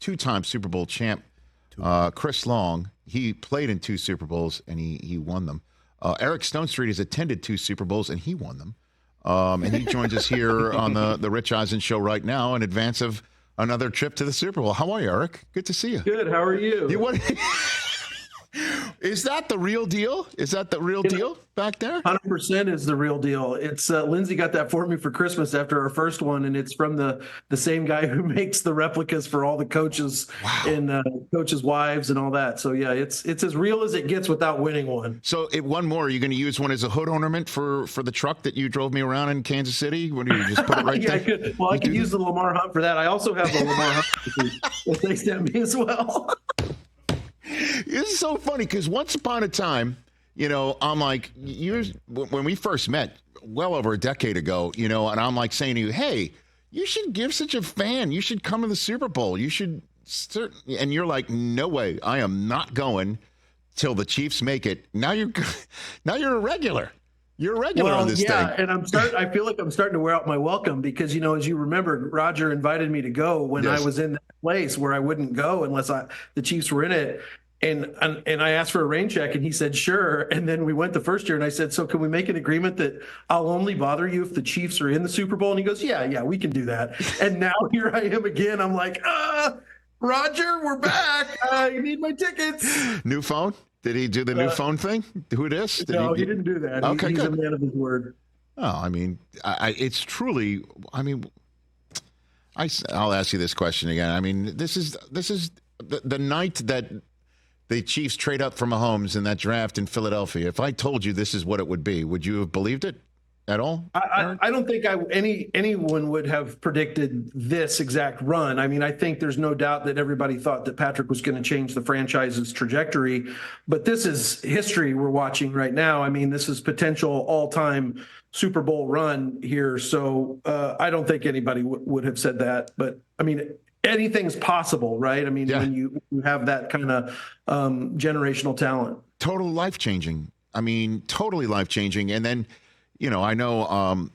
two-time Super Bowl champ, Chris Long. He played in 2 Super Bowls, and he won them. Eric Stonestreet has attended 2 Super Bowls, and he won them. And he joins us here on the Rich Eisen Show right now in advance of another trip to the Super Bowl. How are you, Eric? Good to see you. Good. How are you? Is that the real deal? Is that the real deal back there? 100% is the real deal. It's Lindsay got that for me for Christmas after our first one, and it's from the same guy who makes the replicas for all the coaches and coaches' wives and all that. So yeah, it's as real as it gets without winning one. So one more. Are you going to use one as a hood ornament for the truck that you drove me around in Kansas City? When do you just put it right there? I could use the Lamar Hunt for that. I also have the Lamar Hunt that they sent me as well. This is so funny because once upon a time, I'm like, when we first met, well over a decade ago, and I'm like saying to you, hey, you should give such a fan. You should come to the Super Bowl. You should, and you're like, no way, I am not going till the Chiefs make it. Now you're a regular. You're a regular on this thing. And I feel like I'm starting to wear out my welcome because, as you remember, Roger invited me to go when I was in that place where I wouldn't go unless the Chiefs were in it. And I asked for a rain check, and he said, sure. And then we went the first year, and I said, so can we make an agreement that I'll only bother you if the Chiefs are in the Super Bowl? And he goes, yeah, we can do that. And now here I am again. I'm like, Roger, we're back. I need my tickets. New phone? Did he do the new phone thing? Who it is? No, he didn't do that. Okay, he's good. a man of his word. Oh, I mean, it's truly, I'll ask you this question again. I mean, this is the night that the Chiefs trade up for Mahomes in that draft in Philadelphia. If I told you this is what it would be, would you have believed it at all? I don't think anyone would have predicted this exact run. I mean, I think there's no doubt that everybody thought that Patrick was going to change the franchise's trajectory, but this is history we're watching right now. I mean, this is potential all-time Super Bowl run here. So I don't think anybody would have said that, but I mean, anything's possible, right? I mean, when you have that kind of generational talent. Total life-changing. I mean, totally life-changing. And then, I know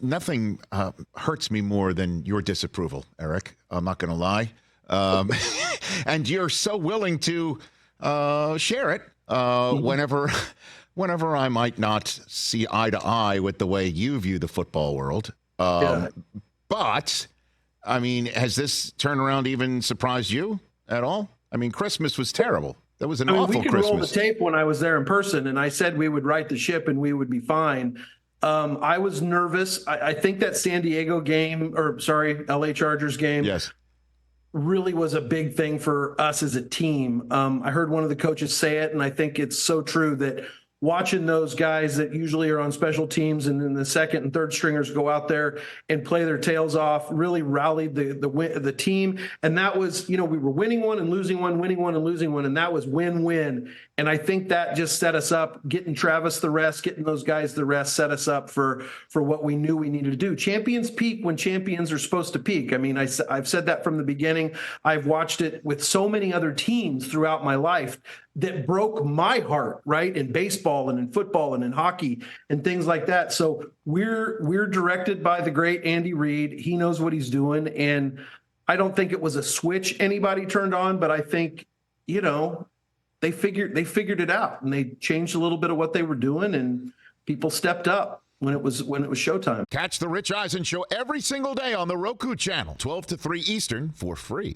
nothing hurts me more than your disapproval, Eric. I'm not going to lie. And you're so willing to share it whenever I might not see eye to eye with the way you view the football world. But I mean, has this turnaround even surprised you at all? I mean, Christmas was terrible. That was an awful Christmas. We could roll the tape when I was there in person, and I said we would right the ship and we would be fine. I was nervous. I think that San Diego game, LA Chargers game, really was a big thing for us as a team. I heard one of the coaches say it, and I think it's so true that watching those guys that usually are on special teams and then the second and third stringers go out there and play their tails off really rallied the team. And that was, we were winning one and losing one, winning one and losing one. And that was win-win. And I think that just set us up, getting Travis the rest, getting those guys the rest, set us up for what we knew we needed to do. Champions peak when champions are supposed to peak. I mean, I've said that from the beginning. I've watched it with so many other teams throughout my life that broke my heart, right? In baseball and in football and in hockey and things like that. So we're directed by the great Andy Reid. He knows what he's doing. And I don't think it was a switch anybody turned on, but I think, they figured it out and they changed a little bit of what they were doing and people stepped up when it was showtime. Catch the Rich Eisen Show every single day on the Roku channel, 12 to 3 Eastern for free.